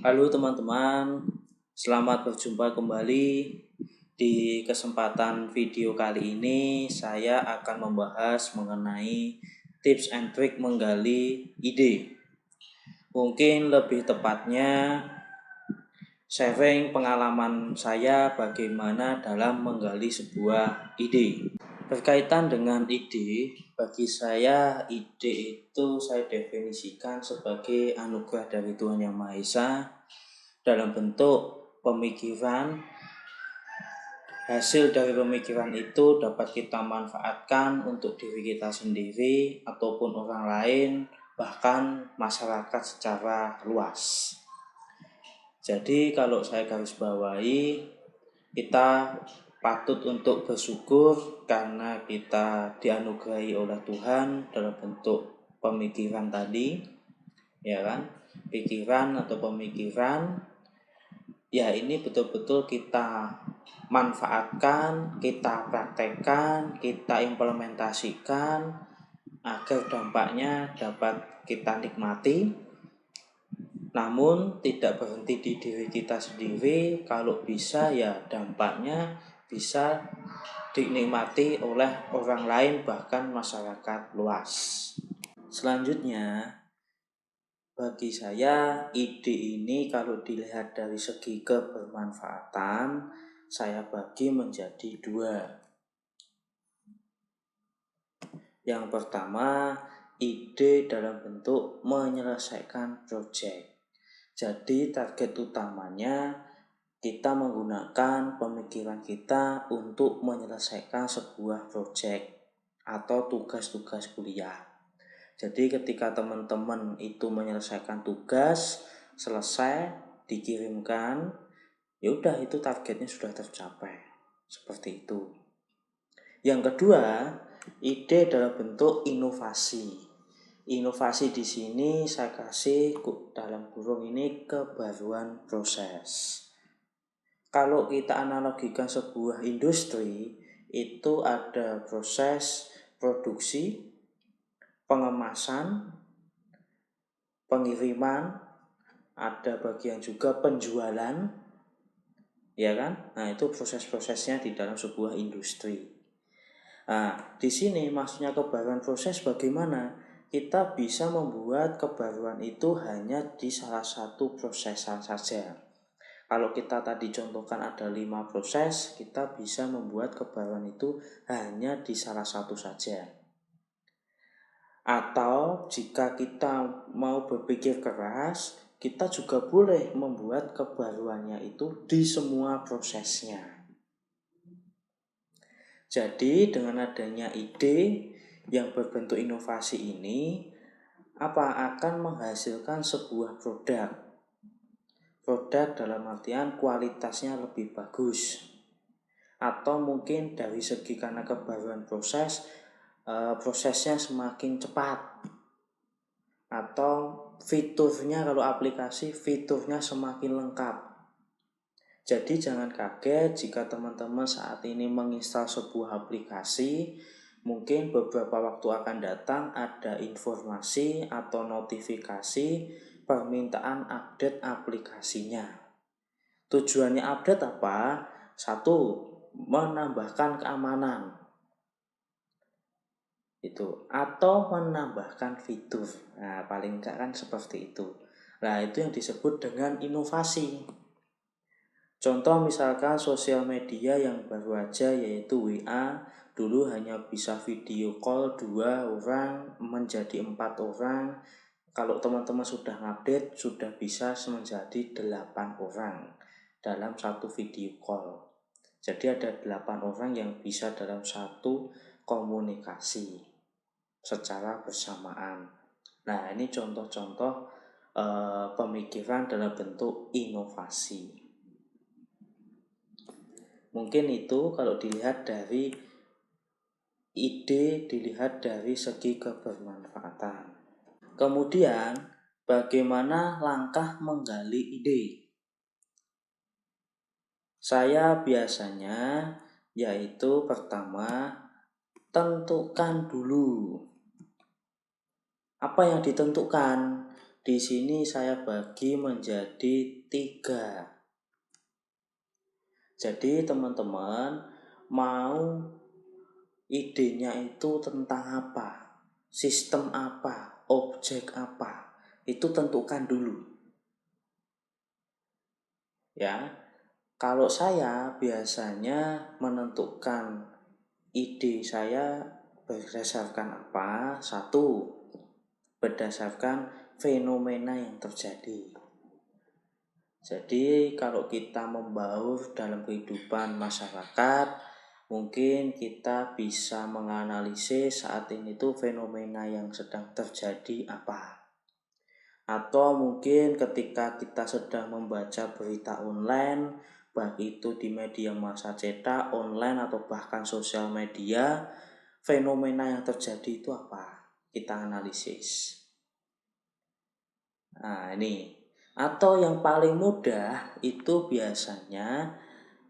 Halo teman-teman, selamat berjumpa kembali. Di kesempatan video kali ini saya akan membahas mengenai tips and trick menggali ide. Mungkin lebih tepatnya sharing pengalaman saya bagaimana dalam menggali sebuah ide. Berkaitan dengan ide, bagi saya ide itu saya definisikan sebagai anugerah dari Tuhan Yang Maha Esa dalam bentuk pemikiran. Hasil dari pemikiran itu dapat kita manfaatkan untuk diri kita sendiri ataupun orang lain, bahkan masyarakat secara luas. Jadi kalau saya garis bawahi, kita patut untuk bersyukur karena kita dianugerahi oleh Tuhan dalam bentuk pemikiran tadi, ya kan? Pikiran atau pemikiran, ya ini betul-betul kita manfaatkan, kita praktekkan, kita implementasikan agar dampaknya dapat kita nikmati. Namun tidak berhenti di diri kita sendiri, kalau bisa ya dampaknya bisa dinikmati oleh orang lain bahkan masyarakat luas. Selanjutnya, bagi saya ide ini kalau dilihat dari segi kebermanfaatan, saya bagi menjadi dua. Yang pertama, ide dalam bentuk menyelesaikan proyek. Jadi target utamanya kita menggunakan pemikiran kita untuk menyelesaikan sebuah proyek atau tugas-tugas kuliah. Jadi ketika teman-teman itu menyelesaikan tugas, selesai, dikirimkan, ya udah itu targetnya sudah tercapai. Seperti itu. Yang kedua, ide dalam bentuk inovasi. Inovasi di sini saya kasih dalam kurung ini kebaruan proses. Kalau kita analogikan sebuah industri, itu ada proses produksi, pengemasan, pengiriman, ada bagian juga penjualan, ya kan? Nah, itu proses-prosesnya di dalam sebuah industri. Nah, di sini maksudnya kebaruan proses bagaimana? Kita bisa membuat kebaruan itu hanya di salah satu prosesan saja. Kalau kita tadi contohkan ada 5 proses, kita bisa membuat kebaruan itu hanya di salah satu saja. Atau jika kita mau berpikir keras, kita juga boleh membuat kebaruannya itu di semua prosesnya. Jadi dengan adanya ide yang berbentuk inovasi ini, akan menghasilkan sebuah produk. Produk dalam artian kualitasnya lebih bagus. Atau mungkin dari segi karena kebaruan prosesnya semakin cepat. Atau fiturnya, kalau aplikasi fiturnya semakin lengkap. Jadi jangan kaget jika teman-teman saat ini menginstal sebuah aplikasi, mungkin beberapa waktu akan datang ada informasi atau notifikasi permintaan update aplikasinya. Tujuannya update apa? Satu, menambahkan keamanan. Atau menambahkan fitur. Nah, paling enggak kan seperti itu. Nah, itu yang disebut dengan inovasi. Contoh misalkan sosial media yang baru aja yaitu WA, dulu hanya bisa video call 2 orang menjadi 4 orang. Kalau teman-teman sudah ngupdate, sudah bisa menjadi 8 orang dalam satu video call. Jadi ada 8 orang yang bisa dalam satu komunikasi secara bersamaan. Nah, ini contoh-contoh pemikiran dalam bentuk inovasi. Mungkin itu kalau dilihat dari ide, dilihat dari segi kebermanfaatan. Kemudian, bagaimana langkah menggali ide? Saya biasanya yaitu pertama, tentukan dulu. Apa yang ditentukan? di sini saya bagi menjadi 3. Jadi teman-teman mau idenya itu tentang apa, sistem apa, objek apa, itu tentukan dulu. Ya, kalau saya biasanya menentukan ide saya berdasarkan apa? Satu, berdasarkan fenomena yang terjadi. Jadi kalau kita membaur dalam kehidupan masyarakat, mungkin kita bisa menganalisis saat ini tuh fenomena yang sedang terjadi apa. Atau mungkin ketika kita sedang membaca berita online, baik itu di media massa cetak, online atau bahkan sosial media, fenomena yang terjadi itu apa? Kita analisis. Nah, ini. Atau yang paling mudah itu biasanya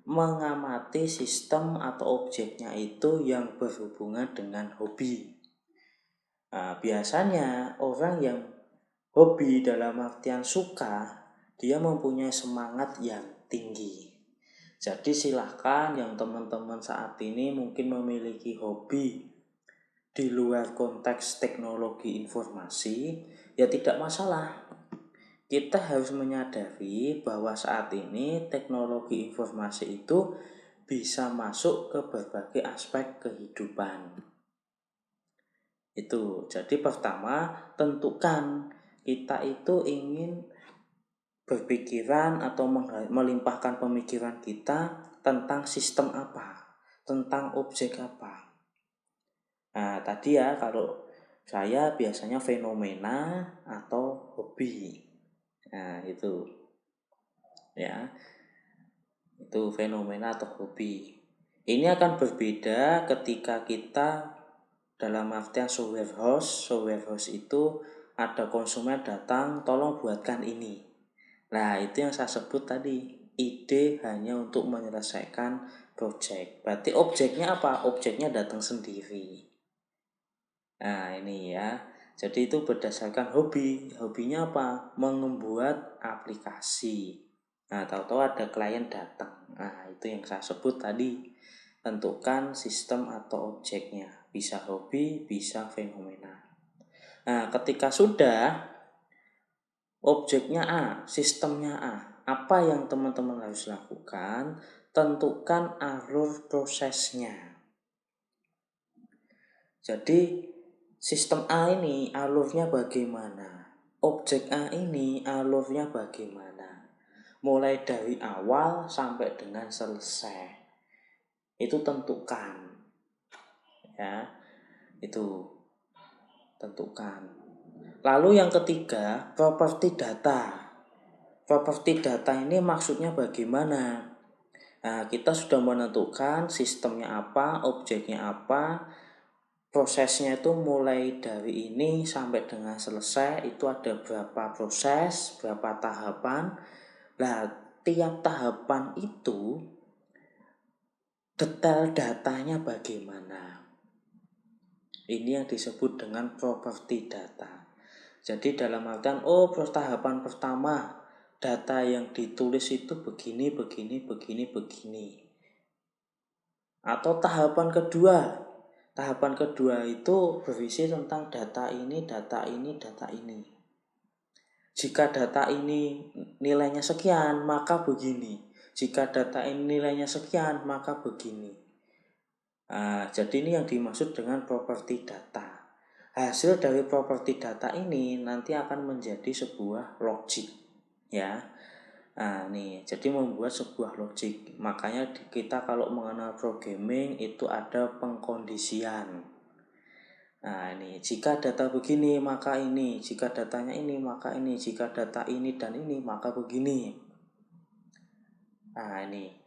mengamati sistem atau objeknya itu yang berhubungan dengan hobi. Nah, biasanya orang yang hobi dalam artian suka, dia mempunyai semangat yang tinggi. Jadi silahkan yang teman-teman saat ini mungkin memiliki hobi di luar konteks teknologi informasi, ya tidak masalah. Kita harus menyadari bahwa saat ini teknologi informasi itu bisa masuk ke berbagai aspek kehidupan. Itu. Jadi pertama, tentukan kita itu ingin berpikiran atau melimpahkan pemikiran kita tentang sistem apa, tentang objek apa. Nah, tadi ya kalau saya biasanya fenomena atau hobi. Nah, itu. Ya, itu fenomena atau hobi. Ini akan berbeda ketika kita dalam artian show warehouse itu ada konsumen datang, tolong buatkan ini. Nah, itu yang saya sebut tadi, ide hanya untuk menyelesaikan project. Berarti objeknya apa? Objeknya datang sendiri. Nah, ini ya. Jadi itu berdasarkan hobi. Hobinya apa? Membuat aplikasi. Nah, tahu-tahu ada klien datang. Nah, itu yang saya sebut tadi. Tentukan sistem atau objeknya. Bisa hobi, bisa fenomena. Nah, ketika sudah objeknya A, sistemnya A, apa yang teman-teman harus lakukan? Tentukan alur prosesnya. Jadi sistem A ini alurnya bagaimana? Objek A ini alurnya bagaimana? Mulai dari awal sampai dengan selesai. Itu tentukan. Ya, itu tentukan. Lalu yang ketiga, properti data. Properti data ini maksudnya bagaimana? Nah, kita sudah menentukan sistemnya apa, objeknya apa, prosesnya itu mulai dari ini sampai dengan selesai itu ada berapa proses, berapa tahapan. Nah, tiap tahapan itu detail datanya bagaimana. Ini yang disebut dengan properti data. Jadi dalam artian, tahapan pertama data yang ditulis itu begini, begini, begini, begini. Atau tahapan kedua itu berisi tentang data ini, data ini, data ini. Jika data ini nilainya sekian, maka begini. Jika data ini nilainya sekian, maka begini. Nah, jadi ini yang dimaksud dengan properti data. Hasil dari properti data ini nanti akan menjadi sebuah logik, ya. Nah, nih, jadi membuat sebuah logik. Makanya kita kalau mengenal programming itu ada pengkondisian. Nah, ini jika data begini maka ini, jika datanya ini maka ini, jika data ini dan ini maka begini. Nah, ini.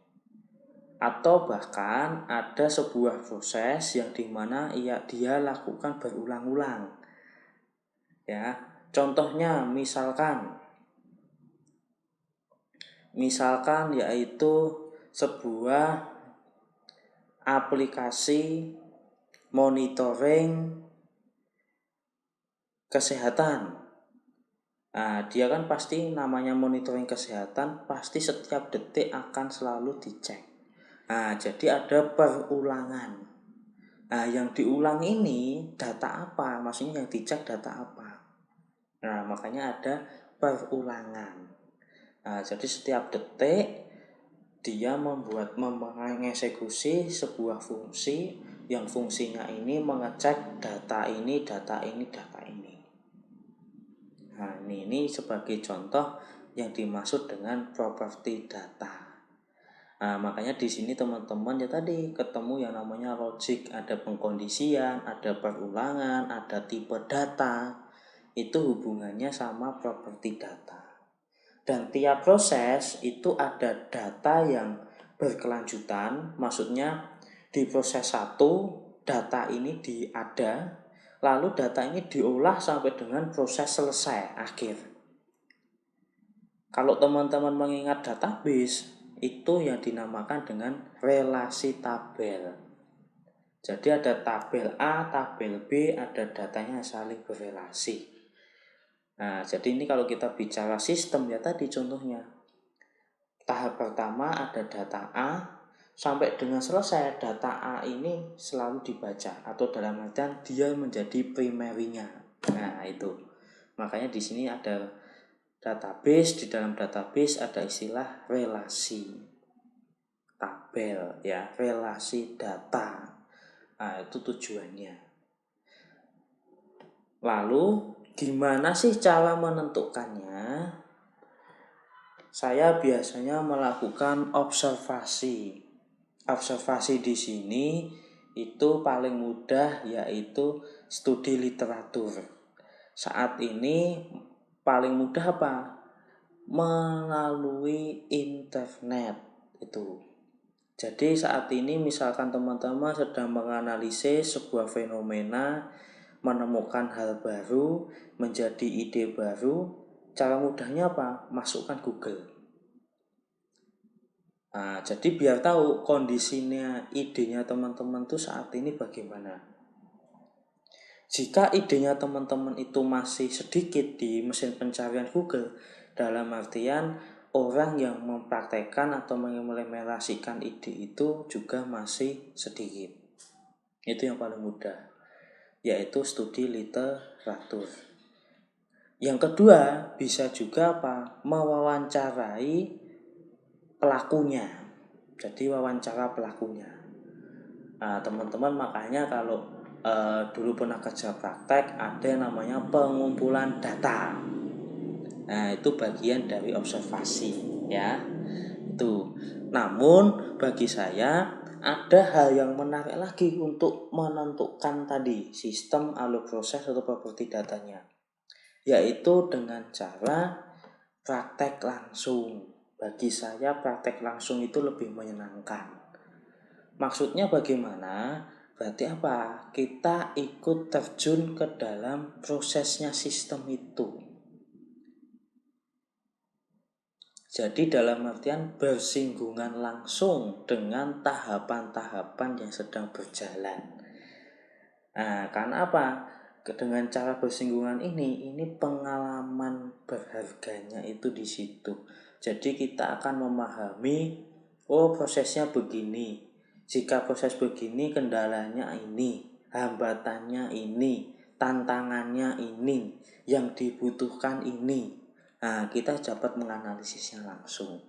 Atau bahkan ada sebuah proses yang dimana dia lakukan berulang-ulang. Ya, contohnya misalkan yaitu sebuah aplikasi monitoring kesehatan. Nah, dia kan pasti namanya monitoring kesehatan, pasti setiap detik akan selalu dicek. Nah, jadi ada perulangan. Nah, yang diulang ini data apa? Maksudnya yang dicek data apa? Nah, makanya ada perulangan. Nah, jadi setiap detik dia mengeksekusi sebuah fungsi yang fungsinya ini mengecek data ini, data ini, data ini. Nah, ini sebagai contoh yang dimaksud dengan properti data. Nah, makanya di sini teman-teman ya tadi ketemu yang namanya logic, ada pengkondisian, ada perulangan, ada tipe data. Itu hubungannya sama properti data. Dan tiap proses itu ada data yang berkelanjutan, maksudnya di proses 1 data ini ada, lalu data ini diolah sampai dengan proses selesai akhir. Kalau teman-teman mengingat database, itu yang dinamakan dengan relasi tabel. Jadi ada tabel A, tabel B, ada datanya saling berrelasi. Nah, jadi ini kalau kita bicara sistem ya tadi contohnya. Tahap pertama ada data A, sampai dengan selesai data A ini selalu dibaca atau dalam artian dia menjadi primerinya. Nah, itu. Makanya di sini ada database, di dalam database ada istilah relasi tabel ya, relasi data. Nah, itu tujuannya. Lalu gimana sih cara menentukannya? Saya biasanya melakukan observasi. Observasi di sini itu paling mudah yaitu studi literatur. Saat ini paling mudah apa? Melalui internet itu. Jadi saat ini misalkan teman-teman sedang menganalisis sebuah fenomena, menemukan hal baru, menjadi ide baru, cara mudahnya apa? Masukkan Google. Nah, jadi biar tahu kondisinya, idenya teman-teman tuh saat ini bagaimana. Jika idenya teman-teman itu masih sedikit di mesin pencarian Google, dalam artian orang yang mempraktekkan atau mengimplementasikan ide itu juga masih sedikit. Itu yang paling mudah, yaitu studi literatur. Yang kedua, bisa juga apa? Mewawancarai pelakunya. Jadi wawancara pelakunya. Nah, teman-teman makanya kalau dulu pernah kerja praktek ada yang namanya pengumpulan data. Nah, itu bagian dari observasi ya. Itu. Namun bagi saya ada hal yang menarik lagi untuk menentukan tadi sistem, alur proses atau properti datanya. Yaitu dengan cara praktek langsung. Bagi saya praktek langsung itu lebih menyenangkan. Maksudnya bagaimana? Berarti apa? Kita ikut terjun ke dalam prosesnya sistem itu. Jadi dalam artian bersinggungan langsung dengan tahapan-tahapan yang sedang berjalan. Nah, karena apa? Dengan cara bersinggungan ini pengalaman berharganya itu di situ. Jadi kita akan memahami, oh prosesnya begini. Jika proses begini kendalanya ini, hambatannya ini, tantangannya ini, yang dibutuhkan ini. Nah, kita dapat menganalisisnya langsung.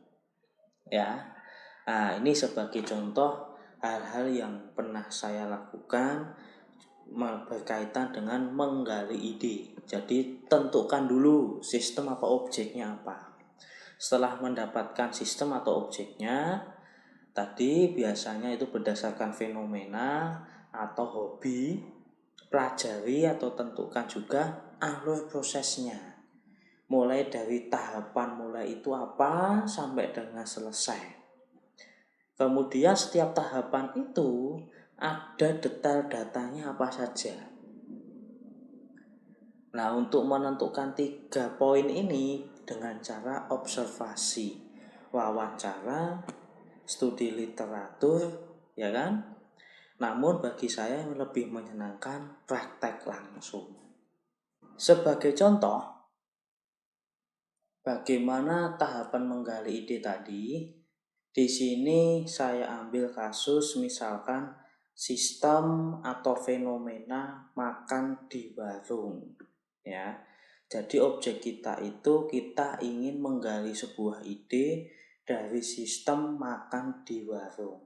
Ya. Nah, ini sebagai contoh hal-hal yang pernah saya lakukan berkaitan dengan menggali ide. Jadi tentukan dulu sistem apa objeknya apa. Setelah mendapatkan sistem atau objeknya, tadi biasanya itu berdasarkan fenomena atau hobi, pelajari atau tentukan juga alur prosesnya. Mulai dari tahapan mulai itu apa sampai dengan selesai. Kemudian setiap tahapan itu ada detail datanya apa saja. Nah, untuk menentukan 3 poin ini dengan cara observasi, wawancara, studi literatur, ya kan? Namun bagi saya yang lebih menyenangkan praktek langsung. Sebagai contoh, Bagaimana tahapan menggali ide tadi? Di sini saya ambil kasus misalkan sistem atau fenomena makan di warung, ya. Jadi objek kita itu kita ingin menggali sebuah ide dari sistem makan di warung.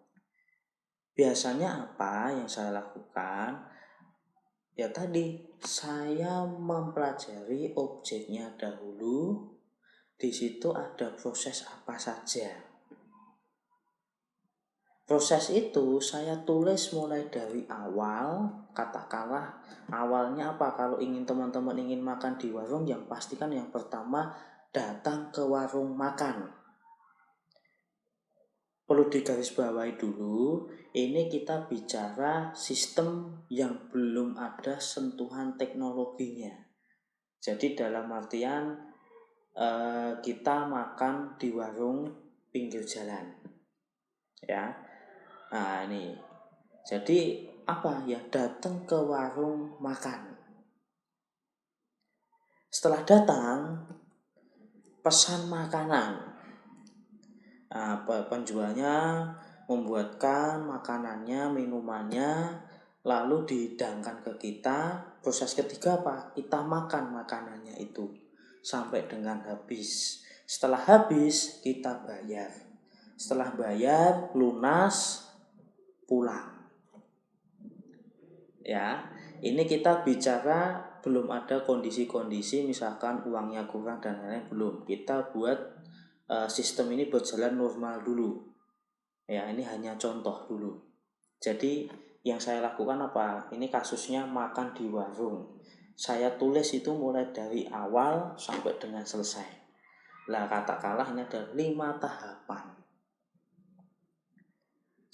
Biasanya apa yang saya lakukan? Ya tadi, saya mempelajari objeknya dahulu. Di situ ada proses apa saja. Proses itu saya tulis mulai dari awal, katakanlah awalnya apa, kalau teman-teman ingin makan di warung, yang pastikan yang pertama datang ke warung makan. Perlu digarisbawahi dulu, ini kita bicara sistem yang belum ada sentuhan teknologinya. Jadi dalam artian kita makan di warung pinggir jalan, ya. Nah ini, jadi apa ya, datang ke warung makan. Setelah datang, pesan makanan. Nah, penjualnya membuatkan makanannya, minumannya, lalu dihidangkan ke kita. Proses ketiga apa? Kita makan makanannya itu sampai dengan habis. Setelah habis, kita bayar. Setelah bayar, lunas, pulang. Ya, ini kita bicara belum ada kondisi-kondisi misalkan uangnya kurang dan lain-lain, belum. Kita buat sistem ini berjalan normal dulu. Ya, ini hanya contoh dulu. Jadi yang saya lakukan apa? Ini kasusnya makan di warung. Saya tulis itu mulai dari awal sampai dengan selesai. Lah katakanlah ini ada 5 tahapan.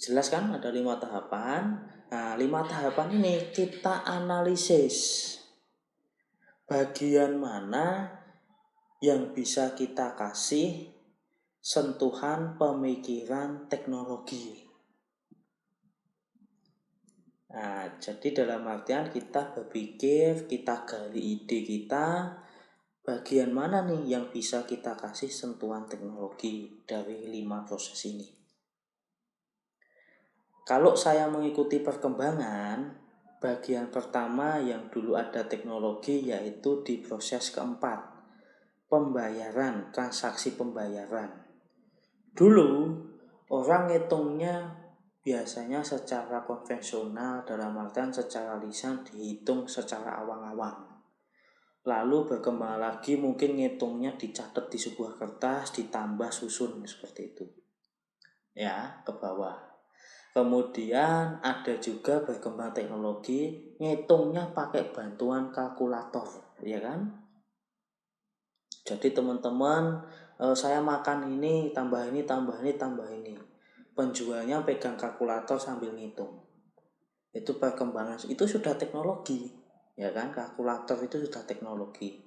Jelas kan ada 5 tahapan. Nah, 5 tahapan ini kita analisis. Bagian mana yang bisa kita kasih sentuhan pemikiran teknologi. Nah, jadi dalam artian kita berpikir, kita gali ide kita, bagian mana nih yang bisa kita kasih sentuhan teknologi dari 5 proses ini. Kalau saya mengikuti perkembangan, bagian pertama yang dulu ada teknologi yaitu di proses keempat, pembayaran, transaksi pembayaran. Dulu orang ngitungnya biasanya secara konvensional, dalam artian secara lisan dihitung secara awang-awang. Lalu berkembang lagi mungkin ngitungnya dicatat di sebuah kertas, ditambah susun seperti itu. Ya, ke bawah. Kemudian ada juga berkembang teknologi ngitungnya pakai bantuan kalkulator, ya kan? Jadi teman-teman, saya makan ini, tambah ini, tambah ini, tambah ini. Penjualnya pegang kalkulator sambil ngitung. Itu perkembangan, itu sudah teknologi, ya kan? Kalkulator itu sudah teknologi.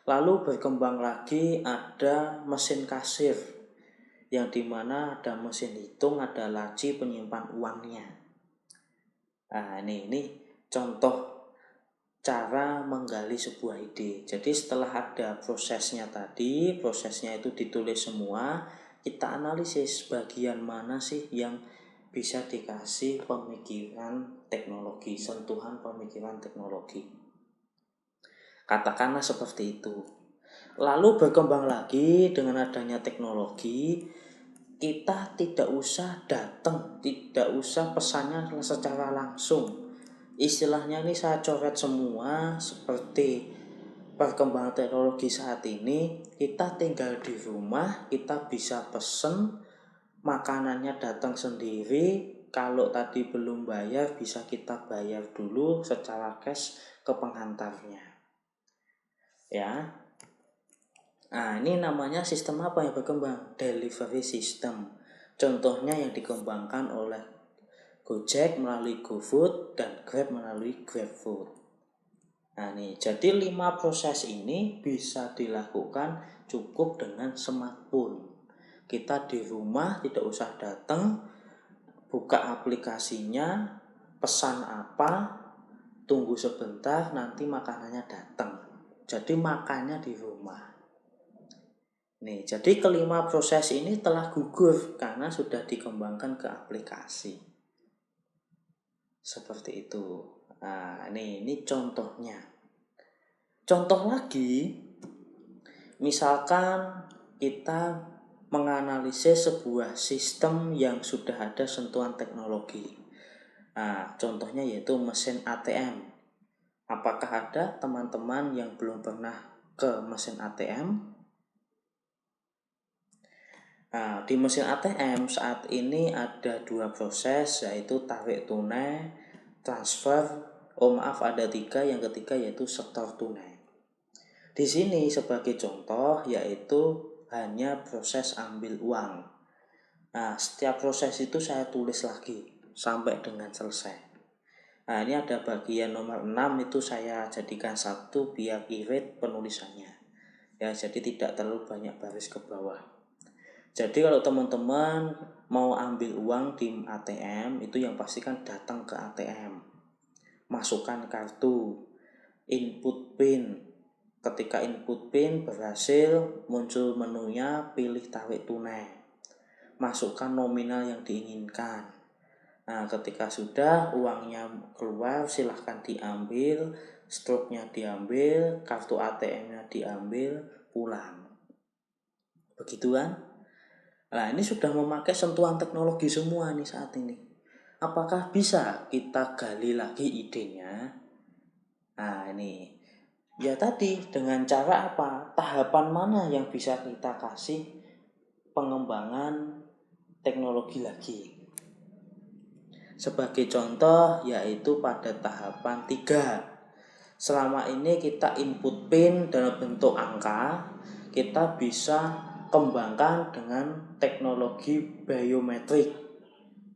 Lalu berkembang lagi ada mesin kasir, yang dimana ada mesin hitung, ada laci penyimpan uangnya. Nah ini contoh cara menggali sebuah ide. Jadi setelah ada prosesnya tadi, prosesnya itu ditulis semua, kita analisis bagian mana sih yang bisa dikasih pemikiran teknologi, sentuhan pemikiran teknologi. Katakanlah seperti itu. Lalu berkembang lagi dengan adanya teknologi, kita tidak usah datang, tidak usah pesannya secara langsung. Istilahnya ini saya coret semua seperti perkembangan teknologi saat ini. Kita tinggal di rumah, kita bisa pesen, makanannya datang sendiri. Kalau tadi belum bayar, bisa kita bayar dulu secara cash ke penghantarnya. Ya. Nah, ini namanya sistem apa yang berkembang? Delivery system. Contohnya yang dikembangkan oleh Gojek melalui GoFood dan Grab melalui GrabFood. Nah, nih, jadi 5 proses ini bisa dilakukan cukup dengan smartphone. Kita di rumah tidak usah datang, buka aplikasinya, pesan apa, tunggu sebentar, nanti makanannya datang. Jadi makannya di rumah. Nih, jadi kelima proses ini telah gugur karena sudah dikembangkan ke aplikasi. Seperti itu. Nah, ini contohnya. Contoh lagi, misalkan kita menganalisis sebuah sistem yang sudah ada sentuhan teknologi. Nah, contohnya yaitu mesin ATM. Apakah ada teman-teman yang belum pernah ke mesin ATM? Nah, di mesin ATM saat ini ada dua proses, yaitu tarik tunai, transfer, ada tiga, yang ketiga yaitu setor tunai. Di sini sebagai contoh yaitu hanya proses ambil uang. Nah, setiap proses itu saya tulis lagi sampai dengan selesai. Nah, ini ada bagian nomor 6 itu saya jadikan satu biar irit penulisannya. Ya, jadi tidak terlalu banyak baris ke bawah. Jadi kalau teman-teman mau ambil uang di ATM, itu yang pasti kan datang ke ATM, masukkan kartu, input PIN. Ketika input PIN berhasil, muncul menunya, pilih tarik tunai, masukkan nominal yang diinginkan. Nah, ketika sudah uangnya keluar, silahkan diambil, struknya diambil, kartu ATM-nya diambil, pulang. Begitu kan? Nah, ini sudah memakai sentuhan teknologi semua nih saat ini. Apakah bisa kita gali lagi idenya? Nah, ini. Ya tadi, dengan cara apa? Tahapan mana yang bisa kita kasih pengembangan teknologi lagi? Sebagai contoh, yaitu pada tahapan 3. Selama ini kita input PIN dalam bentuk angka, kita bisa kembangkan dengan teknologi biometrik.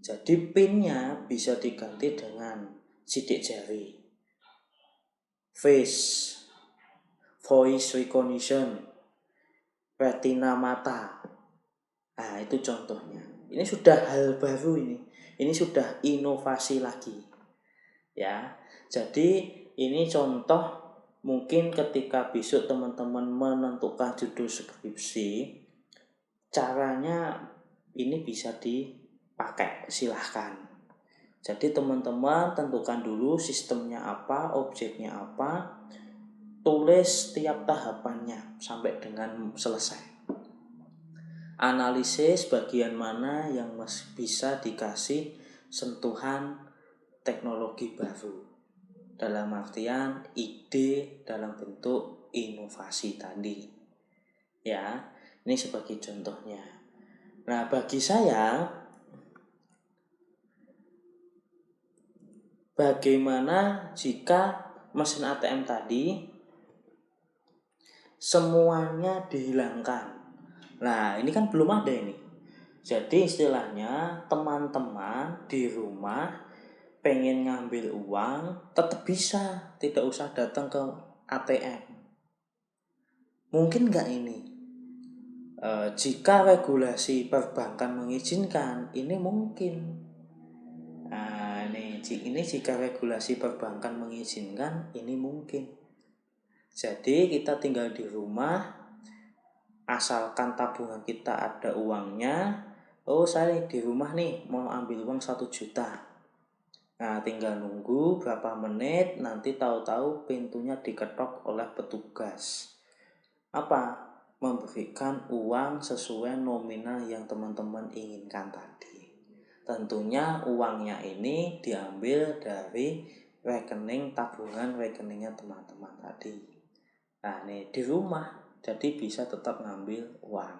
Jadi PIN-nya bisa diganti dengan sidik jari, face, voice recognition, retina mata. Nah, itu contohnya. Ini sudah hal baru ini. Ini sudah inovasi lagi. Ya. Jadi ini contoh. Mungkin ketika besok teman-teman menentukan judul skripsi, caranya ini bisa dipakai, silahkan. Jadi teman-teman tentukan dulu sistemnya apa, objeknya apa, tulis setiap tahapannya sampai dengan selesai. Analisis bagian mana yang masih bisa dikasih sentuhan teknologi baru. Dalam artian ide dalam bentuk inovasi tadi. Ya, ini sebagai contohnya. Nah, bagi saya, bagaimana jika mesin ATM tadi semuanya dihilangkan? Nah, ini kan belum ada ini. Jadi istilahnya teman-teman di rumah pengen ngambil uang tetap bisa, tidak usah datang ke ATM. Mungkin nggak ini? Jika regulasi perbankan mengizinkan, ini mungkin. Nah, ini jika regulasi perbankan mengizinkan, ini mungkin. Jadi kita tinggal di rumah, asalkan tabungan kita ada uangnya. Oh, saya di rumah nih mau ambil uang 1 juta. Nah, tinggal nunggu berapa menit, nanti tahu-tahu pintunya diketok oleh petugas. Apa? Memberikan uang sesuai nominal yang teman-teman inginkan tadi. Tentunya uangnya ini diambil dari rekening tabungan rekeningnya teman-teman tadi. Nah, ini di rumah, jadi bisa tetap ngambil uang.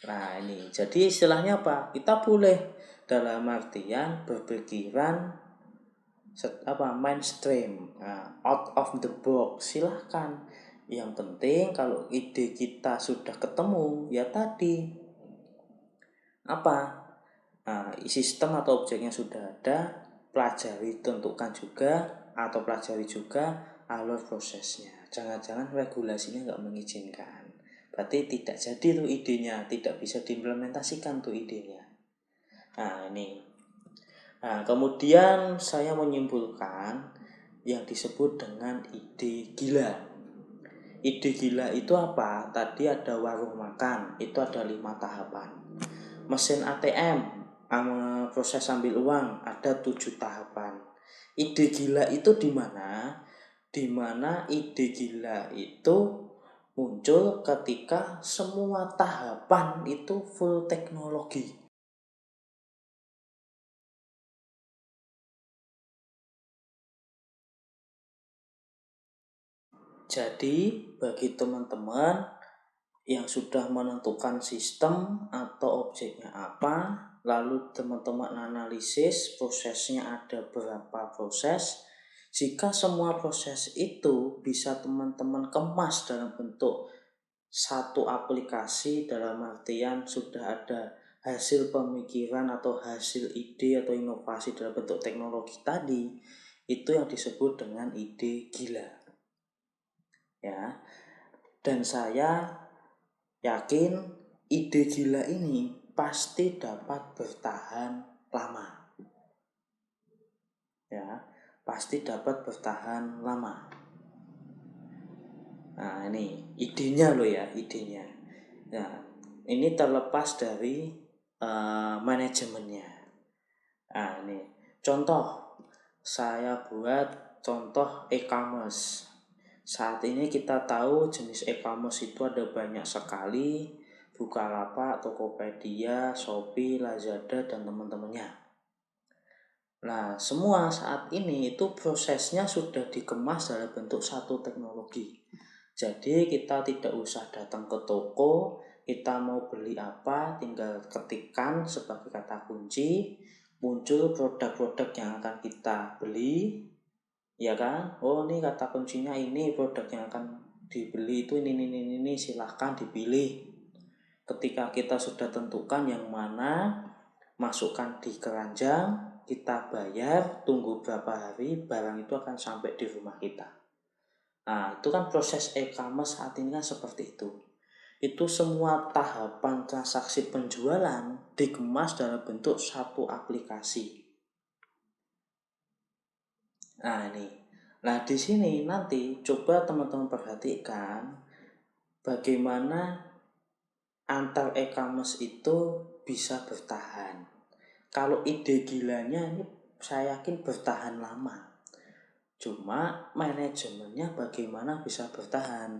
Nah, ini jadi istilahnya apa? Kita boleh dalam artian berpikiran mainstream, out of the box, silahkan. Yang penting kalau ide kita sudah ketemu, ya tadi apa? Sistem atau objeknya sudah ada, pelajari, tentukan juga atau pelajari juga alur prosesnya. Jangan-jangan regulasinya nggak mengizinkan, berarti tidak jadi tuh idenya, tidak bisa diimplementasikan tuh idenya. Nah, ini. Nah, kemudian saya menyimpulkan yang disebut dengan ide gila. Ide gila itu apa? Tadi ada warung makan, itu ada 5 tahapan. Mesin ATM, proses ambil uang, ada 7 tahapan. Ide gila itu di mana? Di mana ide gila itu muncul ketika semua tahapan itu full teknologi. Jadi, bagi teman-teman yang sudah menentukan sistem atau objeknya apa, lalu teman-teman analisis prosesnya ada berapa proses. Jika semua proses itu bisa teman-teman kemas dalam bentuk satu aplikasi, dalam artian sudah ada hasil pemikiran atau hasil ide atau inovasi dalam bentuk teknologi tadi, itu yang disebut dengan ide gila. Ya. Dan saya yakin ide gila ini pasti dapat bertahan lama. Ya, pasti dapat bertahan lama. Nah, ini idenya loh ya, idenya. Nah, ini terlepas dari manajemennya. Nah, ini contoh. Saya buat contoh e-commerce. Saat ini kita tahu jenis e-commerce itu ada banyak sekali, Bukalapak, Tokopedia, Shopee, Lazada, dan teman-temannya. Nah, semua saat ini itu prosesnya sudah dikemas dalam bentuk satu teknologi. Jadi kita tidak usah datang ke toko, kita mau beli apa, tinggal ketikkan sebagai kata kunci, muncul produk-produk yang akan kita beli, ya kan? Oh, ini kata kuncinya ini, produk yang akan dibeli itu ini, silahkan dipilih. Ketika kita sudah tentukan yang mana, masukkan di keranjang, kita bayar, tunggu berapa hari, barang itu akan sampai di rumah kita. Nah, itu kan proses e-commerce saat ini kan seperti itu. Itu semua tahapan transaksi penjualan dikemas dalam bentuk satu aplikasi. Nah, ini. Nah, di sini nanti coba teman-teman perhatikan bagaimana antar e-commerce itu bisa bertahan. Kalau ide gilanya ini saya yakin bertahan lama. Cuma manajemennya bagaimana bisa bertahan.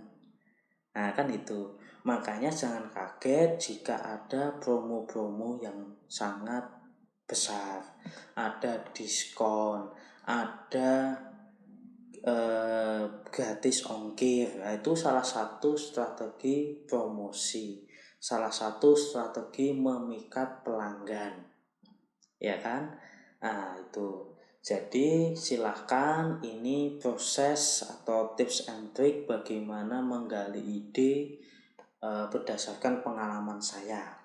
Nah, kan itu. Makanya jangan kaget jika ada promo-promo yang sangat besar. Ada diskon, ada gratis ongkir. Nah, itu salah satu strategi promosi, salah satu strategi memikat pelanggan, ya kan? Nah, itu. Jadi silahkan, ini proses atau tips and trick bagaimana menggali ide berdasarkan pengalaman saya.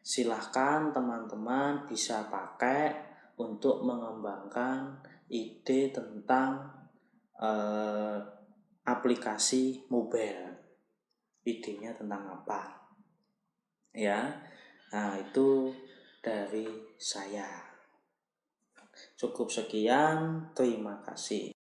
Silahkan teman-teman bisa pakai untuk mengembangkan ide tentang aplikasi mobile. Idenya tentang apa? Ya. Nah, itu dari saya. Cukup sekian, terima kasih.